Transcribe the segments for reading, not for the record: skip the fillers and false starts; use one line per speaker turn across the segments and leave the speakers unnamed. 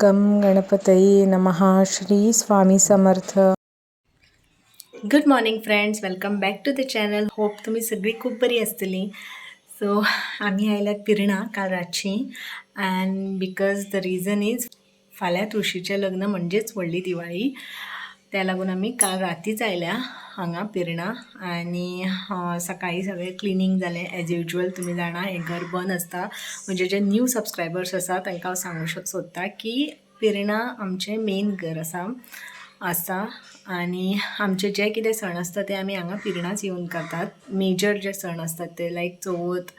गम गणपतये नमः. Shri Swami Samarth.
Good morning friends, welcome back to the channel. Hope तुम्ही सगळी खूप बरी असतली. सो आम्ही आयल्यात पिरणा काल रातची and because the reason is फाल्यां तुळशीचें लग्न म्हणजेच व्हडली दिवाळी. त्या लागून आम्ही काल रातीच आयल्या हांगा पिरणा आणि सकाळी सगळे क्लिनिंग जालें एज युजल. तुम्ही जाणा हे घर बंद असता. म्हणजे जे न्यू सबस्क्रायबर्स आसा तांकां हांव सांगूंक सोदतां की पिरणा आमचें मेन घर आसा आणि आमचे जे कितें सण असता ते आमी हांगा पिरणाच येवन करतात. मेजर जे सण असतात ते लायक चवथ,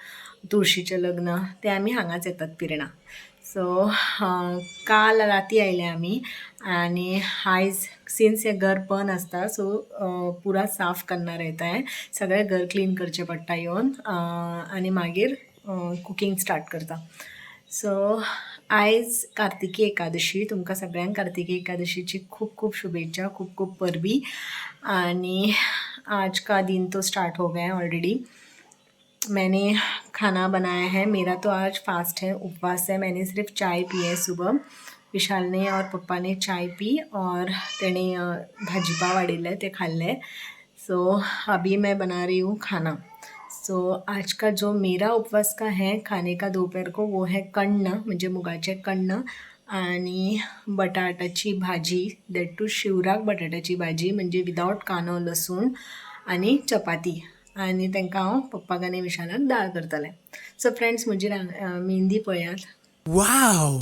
तुळशीचें लग्न ते आमी हांगाच येतात पिरणा. सो काल राती आयले आमी आणि आयज सिन्स हे घर बंद असता सो पुरा साफ करणार येता है. सगळें घर क्लीन करचें पडटा येवन आणि मागीर कुकिंग स्टार्ट करता. सो आयज कार्तिकी एकादशी. तुमकां सगळ्यांक कार्तिकी एकादशीची खूप खूप शुभेच्छा, खूप खूप परबी. आणि आज का दिन तो स्टार्ट हो गया है ऑलरेडी. मैंने खाना बनाया है. मेरा तो आज फास्ट है, उपवास है. मैंने सिर्फ चाय पी है सुबह. विशाल ने और पप्पा ने चाय पी और तेने भाजीपाव वाढिल्ले ते खाल्ले. सो अभी मैं बना रही हूँ खाना. सो आज का जो मेरा उपवास का है खाने का दोपहर को वो है कण्ण, म्हणजे मुगाचे कण्ण आणि बटाटाची भाजी. दॅट टू शिवराक बटाट्याची भाजी म्हणजे विदाउट कांदो लसूण आणि चपाती. आणि तांकां हांव पप्पाक आनी विशालाक दाळ करतलें. सो फ्रेंड्स म्हजी मेहंदी पळयात.
वाव,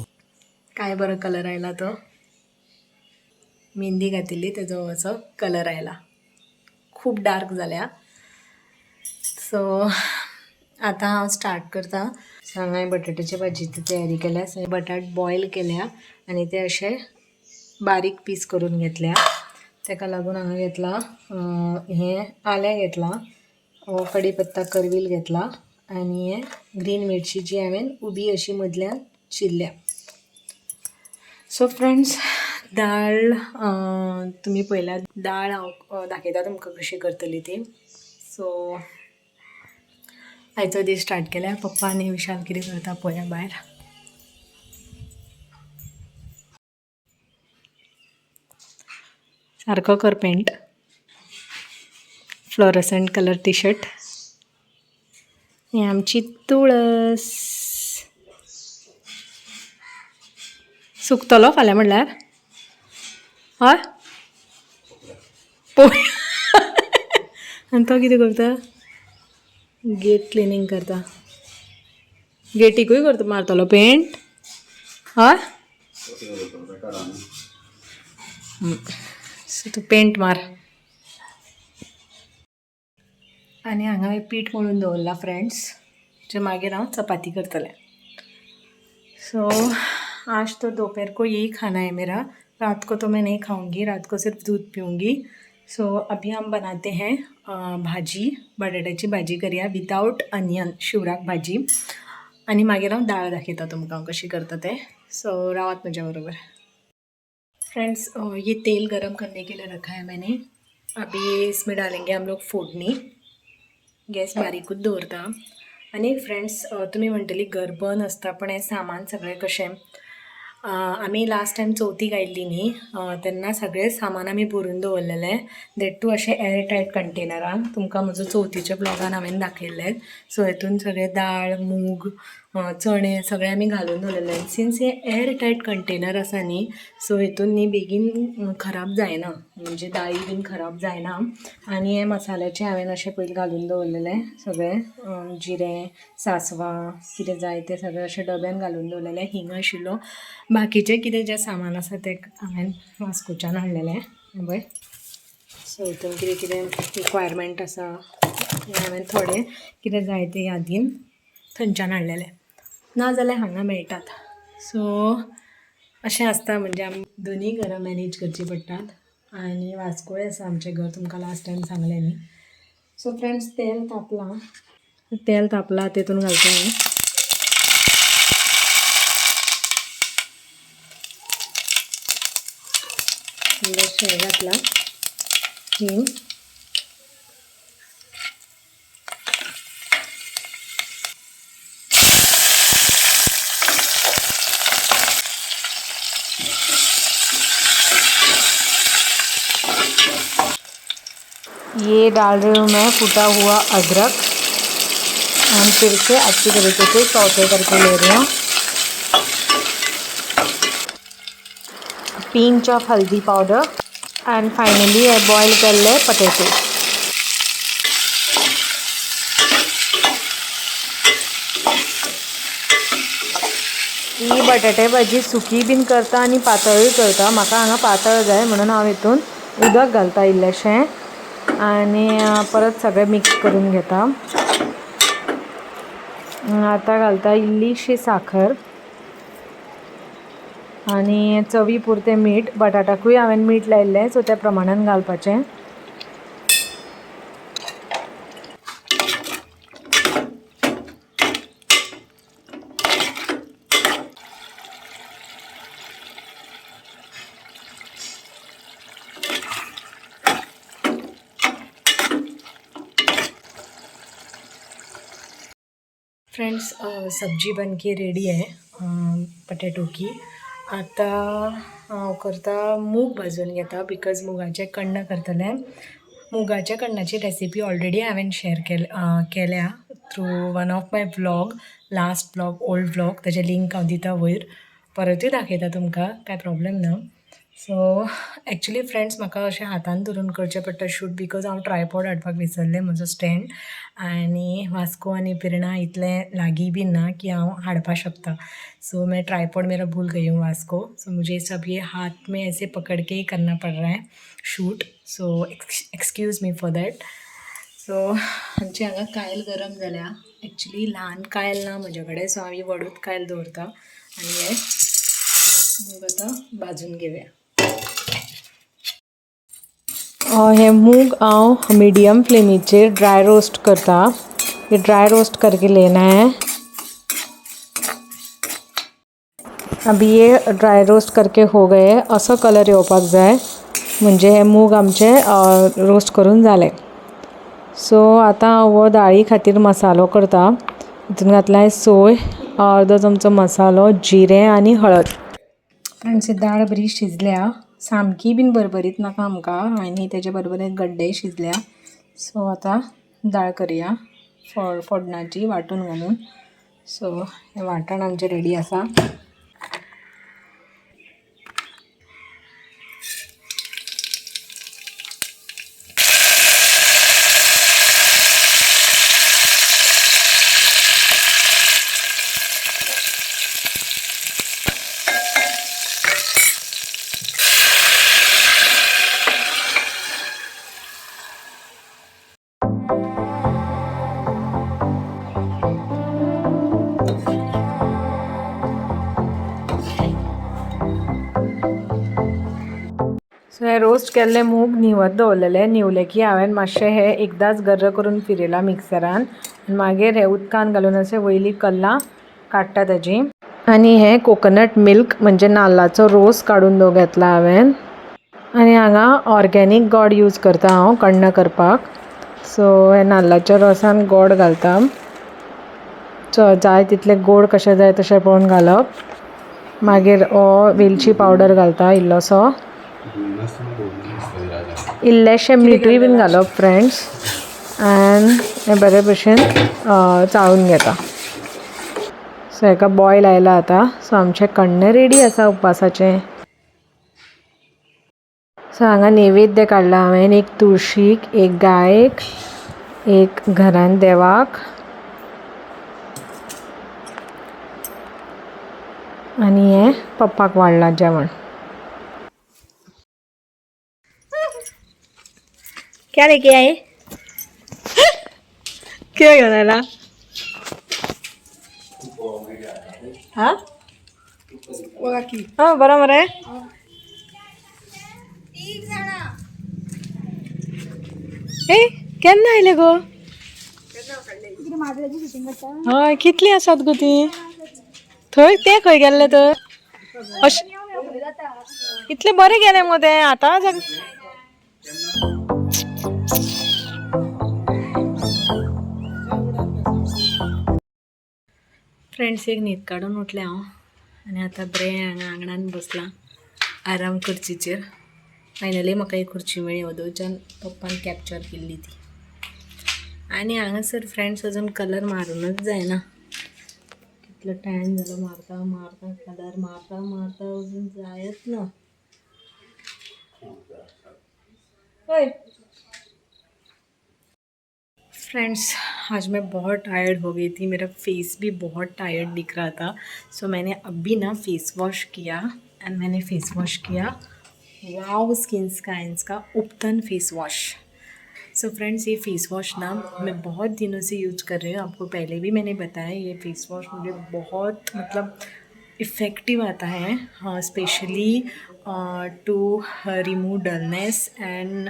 काय बरो कलर आयला तो. मेहंदी घातिल्ली तेजो असो कलर आयला. खूप डार्क जाल्या. सो आता हांव स्टार्ट करता. हांगा बटाट्याच्या भाजीची तयारी केल्या. बटाट बॉयल केल्या आणि ते असे बारीक पीस करून घेतल्या. ताका लागून हांगा घेतला हे आलें घेतला, कढीपत्ता करवील घेतला आणि हे ग्रीन मिरची जी हांवें उबी अशी मदल्यान चिरल्या. सो फ्रेंड्स दाळ तुम्ही पळयल्यात. दाळ हांव दाखयता तुमकां कशी करतली ती. सो आयचो दीस स्टार्ट केल्या. पप्पा आनी विशाल कितें करता पळया भायर. सारको कर paint. Fluorescent colour T shirt. ही आमची तुळस. सुकतलो फाल्यां म्हणल्यार हय पळय. आनी तो कितें करता? गेट क्लिनिंग करता. गेटीकूय करता मारतलो पेंट हय. सो तू पेंट मार. आणि हांगा हे पीठ मळून दवरला फ्रेंड्स, जे मागीर हांव चपाती करतलें. सो आज तो दोपहर को यही खाना है मेरा. रात को तो मैं नहीं खाऊंगी, रात को सिर्फ दूध पीऊंगी. सो अभी हम बनाते हैं भाजी. बटाट्याची भाजी करूया विदाउट अनियन, शिवराक भाजी. आणि मागीर हांव दाळ दाखयता तुमकां कशी करता ते. सो रावात म्हज्या बरोबर. फ्रेंड्स ये तेल गरम करने के लिए रखा है मैंने. अभी इसमें डालेंगे हम लोग फोडणी. गॅस बारीकूच दवरता. आणि फ्रेंड्स तुम्ही म्हणटली घर बंद असता पण हे सामान सगळें कशें. आमी लास्ट टायम चवथीक आयिल्ली न्ही तेन्ना सगळें सामान आमी भरून दवरलेलें. दॅट टू अशें एअर टायट कंटेनरान. तुमकां म्हजो चवथीच्या ब्लॉगान हांवें दाखयल्लें. सो हेतून सगळें दाळ, मूग, चणे सगळें आमी घालून दवरलेलें. सिन्स हे एअर टायट कंटेनर आसा न्ही सो हेतून न्ही बेगीन खराब जायना, म्हणजे दाळी बीन खराब जायना. आणि हे मसाल्याचें हांवें अशें पयलीं घालून दवरलेलें सगळें. जिरें, सांसवां कितें जाय तें सगळें अशें डब्यान घालून दवरलेलें. हिंग आशिल्लो. बाकीचें कितें जें सामान आसा तें हांवें वास्कोच्यान हाडलेलें पळय. सो हितून कितें कितें रिक्वायरमेंट आसा हांवें थोडें कितें जाय तें यादीन थंयच्यान हाडलेलें. नाजाल्यार हांगा मेळटात. सो अशें आसता, म्हणजे आमी दोनी घरां मॅनेज करची पडटात. आणि वास्कोय आसा आमचें घर, तुमकां लास्ट टायम सांगलें न्ही. सो फ्रेंड्स तेल तापलां तेतून घालता हांव शेंग घातला, हिंग,
ये डाल रही हूँ मैं फूटा हुआ अदरक और फिर से अच्छी तरीके से सौते करके ले रही हूँ। Pinch of haldi powder end finally boil कर ले पटेटो। ही बटाटे भाजी सुकी बीन करता आणि पातळूय करता। म्हाका हांगा पातळ जाय म्हणून हांव हितून उदक घालता इल्लेशें आणि परत सगळें मिक्स करून घेता। आता घालता इल्लीशी साखर आणि चवी पुरते मीठ। बटाटाकूय हांवें मीठ लायिल्लें सो त्या प्रमाणान घालपाचें।
फ्रेंड्स सब्जी बन के रेडी है पटेटो की। आता हांव करता मूग भाजून घेता बिकॉज मुगाचे कण्ण करतले। मुगाच्या कण्णाची रेसिपी ऑलरेडी हांवें शेअर केल्या through one of my vlog, last vlog, old vlog. ताजे लिंक हांव दिता वयर, परतूय दाखयता तुमकां, काय प्रॉब्लेम ना। सो एक्चुली फ्रेंड्स म्हाका अशें हातान धरून करचें पडटा शूट बिकॉज हांव ट्रायपॉड हाडपाक विसरलें म्हजो स्टँड, आनी वास्को आनी प्रेरणा इतलें लागीं बीन ना की हांव हाडपाक शकता। सो मैं ट्राईपॉड मेरा भूल गई हूँ वास्को, सो मुझे सब ये हाथ में ऐसे पकड़ के ही करना पड़ रहा है shoot. So excuse me for that. So आमची हांगा कायल गरम जाल्या। एक्चुली ल्हान कायल ना म्हजे कडेन, सो हांव ही व्हडूच कायल दवरता आनी हे मूग आतां भाजून घेवया।
हे मूग हांव मिडियम फ्लेमीचेर ड्राय रोस्ट करता। ये ड्राय रोस्ट करके लेना है। अभी ये ड्राय रोस्ट करके हो गए। असो कलर येवपाक जाय म्हणजे हे मूग आमचे रोस्ट करून जाले। सो आतां हांव हो दाळी खातीर मसालो करता। हितून घातलाय सोय, अर्दो चमचो मसालो, जिरें आनी हळद। फ्रेंड्स ही दाळ बरी शिजल्या, सामकी बीन भरभरीत नाका आमकां, आनी तेजे बरोबर गड्डे शिजल्या। सो आतां दाळ करूया फोडणाची वांटून घालून। सो हे वांटण आमचें रेडी आसा। सो हे रोस्ट केल्ले मूग न्हिवत दवरलेले, न्हिवले की हांवें मातशें हे एकदांच गर्र करून फिरयला मिक्सरान, आनी मागीर हे उदकान घालून अशें वयली कल्लां काडटा तेजी। आनी हे कोकोनट मिल्क म्हणजे नाल्लाचो रोस काडून घेतला हांवें। आनी हांगा ऑर्गेनीक गोड यूज करता हांव कण्ण करपाक। सो हे नाल्लाच्या रोसान गोड घालता। सो जाय तितले गोड कशें जाय तशें पळोवन घालप। मागीर वेलची पावडर घालता इल्लोसो, इल्लेशें मीठूय बीन घालप फ्रेंड्स, एंड हे बरे भशेन चाळून घेता। सो हेका बॉयल आयला आतां। सो आमचें कण्ण रेडी आसा उपासाचें। सो हांगा नैवेद्य काडला हांवें, एक तुळशीक, एक गायेक, एक घरान देवाक, आनी हे पप्पाक वाडलां जेवण।
क्या लेके आए? क्या घेऊन आला? हाँ हाँ बरोबर आहे। ए केन्ना आयले गो? हय कितली आसात गो ती? थंय ते खंय गेल्ले तर? इतले बरे गेले मग ते आता फ्रेंड्स एक न्हीद काडून उठले हांव, आनी आतां बरें हांगा आंगणान बसलां आराम करचीचेर। फायनली म्हाका एक खुर्ची मेळ्ळी वदोळच्यान पप्पान कॅप्चर केल्ली ती. आनी हांगासर फ्रेंड्स अजून कलर मारूनच जायना. कितलो टायम जालो मारता मारता कलर मारता मारता अजून जायच ना. ओय फ्रेंड्स, आज मैं बहुत टायर्ड हो गई थी, मेरा फेस भी बहुत टायर्ड दिख रहा था. सो मैंने अभी ना फेस वॉश किया एंड मैंने फेस वॉश किया वाव स्किन साइंस का ubtan face wash. So friends, ये फेस वॉश ना मैं बहुत दिनों से यूज़ कर रही हूँ. आपको पहले भी मैंने बताया ये फेस वॉश मुझे बहुत मतलब इफ़ेक्टिव आता है, specially to remove dullness and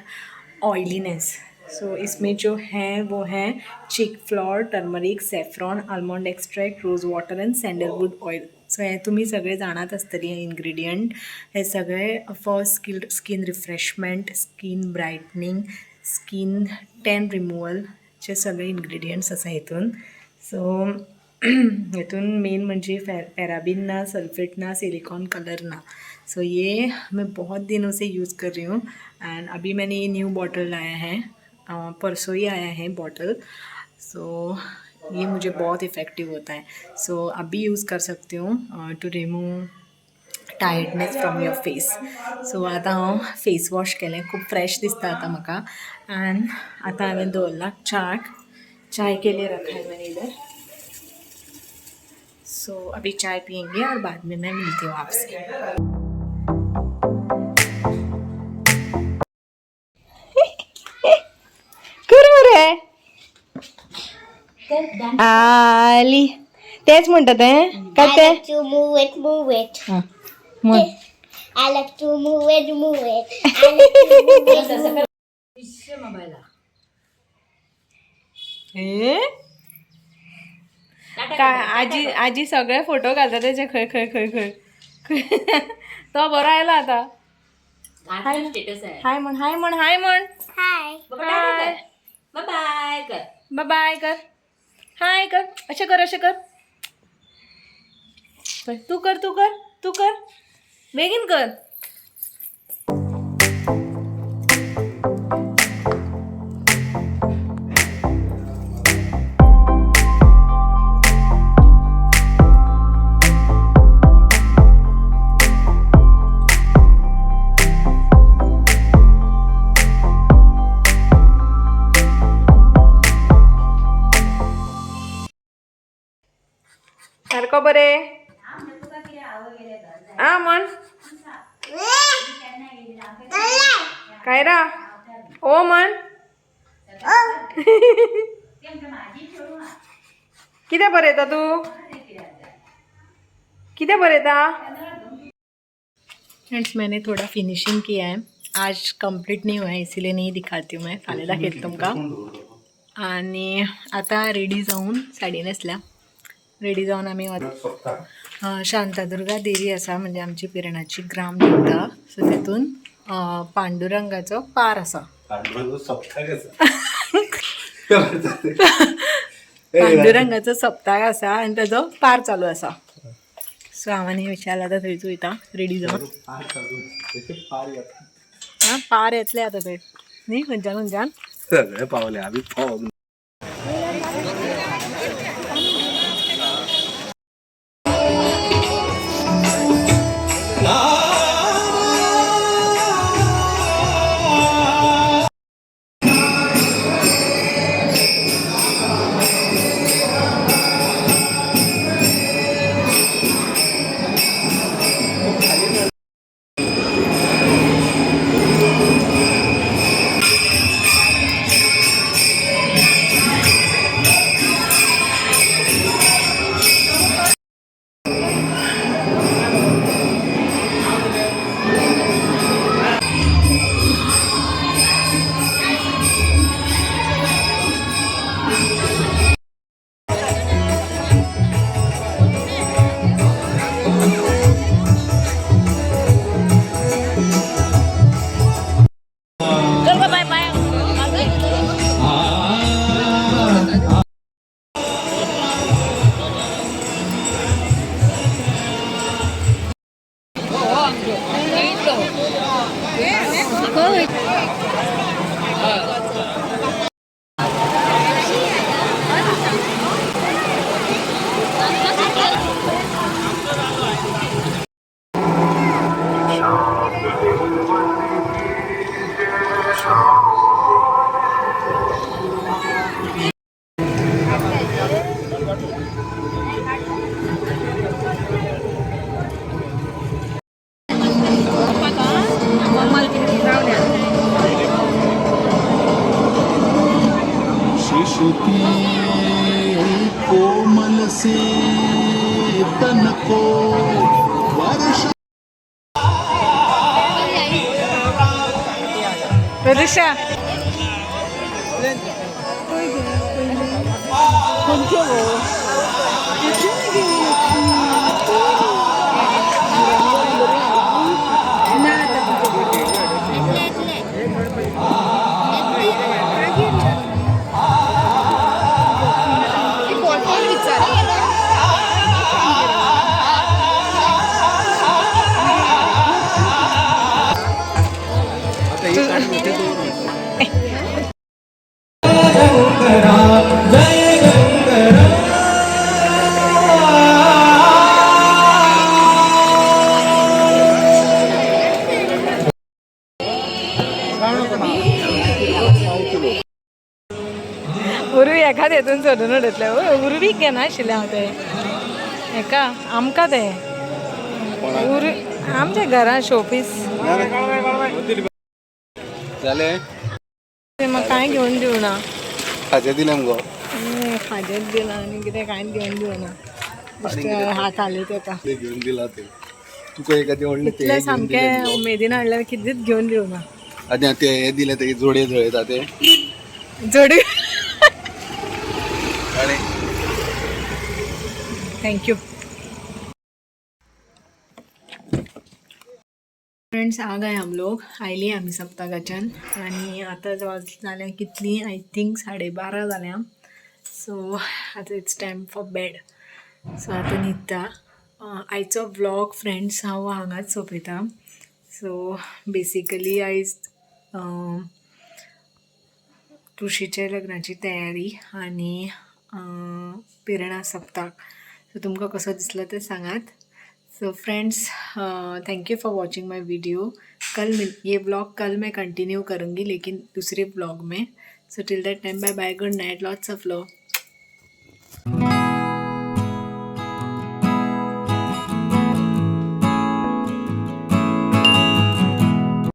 oiliness. So इसमें जो है वो है chick flour, turmeric, saffron, almond extract, rose water and sandalwood oil. So हे तुम्ही सगळे जाणात आसतली हे इंग्रेडियंट. हे सगळे for skin refreshment, skin brightening, skin tan रिमुवलचे सगळे इंग्रेडियंट्स आसा हितून. सो हितून मेन म्हणजे पॅराबिन ना, सल्फेट ना, सिलिकॉन कलर ना. सो ये मैं बहुत दिनों से यूज़ कर रही हूँ एंड अभी मैंने ये न्यू बॉटल लाया है, परसों ही आया है बॉटल. सो ये मुझे बहुत इफ़ेक्टिव होता है. सो अभी यूज़ कर सकती हूँ to remove tiredness from your face. So आता हांव फेस वॉश केलें, खूब फ्रेश दिसता आतां म्हाका. एंड आतां हांवें दवरला चाय के लिए रखा है मैंने इधर. सो अभी चाय पियेंगे और बाद में मैं मिलती हूँ आपसे. आली तेच म्हणतात काय
I
ते
like to move it, move it.
म्हण.
I like to move it, move it. I like to move it, move it.
ए काय आजी आजी सगळे फोटो घालता त्याचे खंय खंय खंय खंय खंय. तो बरो आयला आता. हाय म्हण हाय म्हण हाय म्हण
Hi.
हाय बाय बाय कर हाय कर असे कर असे कर. तू कर तू कर तू कर बेगीन कर. सारको बरे आ म्हण काय रा ओ म्हण कितें बरयता तू कितें बरयता. फ्रेंड्स, मैंने थोड़ा फिनिशिंग किया है, आज कंप्लीट नहीं हुआ है इसीलिए नहीं दिखाती हूँ मैं. फाल्यां दाखयता तुमकां. आणि आता रेडी जाऊन साडी नेसल्या. रेडी जाऊन आम्ही शांतादुर्गा देवी आसा म्हणजे आमची पिरणाची ग्रामदेवता. सो तेतून पांडुरंगाचो पार आसा. पांडुरंगाचो सप्ताक आसा आनी ताजो पार चालू आसा. सो हांव आनी विचारला आतां थंयच वयता रेडी जावन. पार येतले आतां थंय न्ही खंयच्यान खंयच्यान
सगळे पावले आम्ही पावलो.
शिशुती कोमल से तन को वर्षा
प्रदीक्षा उर्वी एखाद हेतून सोडून उडयतले उर्वीक घेना आशिल्ले हांव ते हेका आमकां ते आमच्या घरान शोपीस
जाले
ते म्हाका कांय घेवन दिवना
खाजें दिलें मुगो
खाजेच दिना आनी कितें कांयच घेवन दिवना बेश्टे हात हालयत तेका
ते घेवन दिला ते तुका एक आदी व्हडलें ते
इतलें सामकें उमेदीन हाडल्यार कितेंच घेवन दिवना
आनी ते हे दिले ते जोडे जळयता ते
जोडी
आनी
थँक्यू
फ्रेंड्स आ गए हम लोग आयली आमी सप्तकाच्यान आनी आतां जाल्यां कितली आय थिंक 12:30 जाल्यां सो आतां it's time for bed so आतां न्हिदता आयचो व्लॉग फ्रेंड्स हांव हांगाच सोंपयता सो बेसिकली आयज तुळशीच्या लग्नाची तयारी आनी पिरणा सप्ताक सो तुमकां कसो दिसलो ते सांगात so friends thank you for watching my video ये व्लॉग कल मैं कंटिन्यू करूँगी लेकिन दूसरे व्लॉग में so till that time bye bye good night lots of love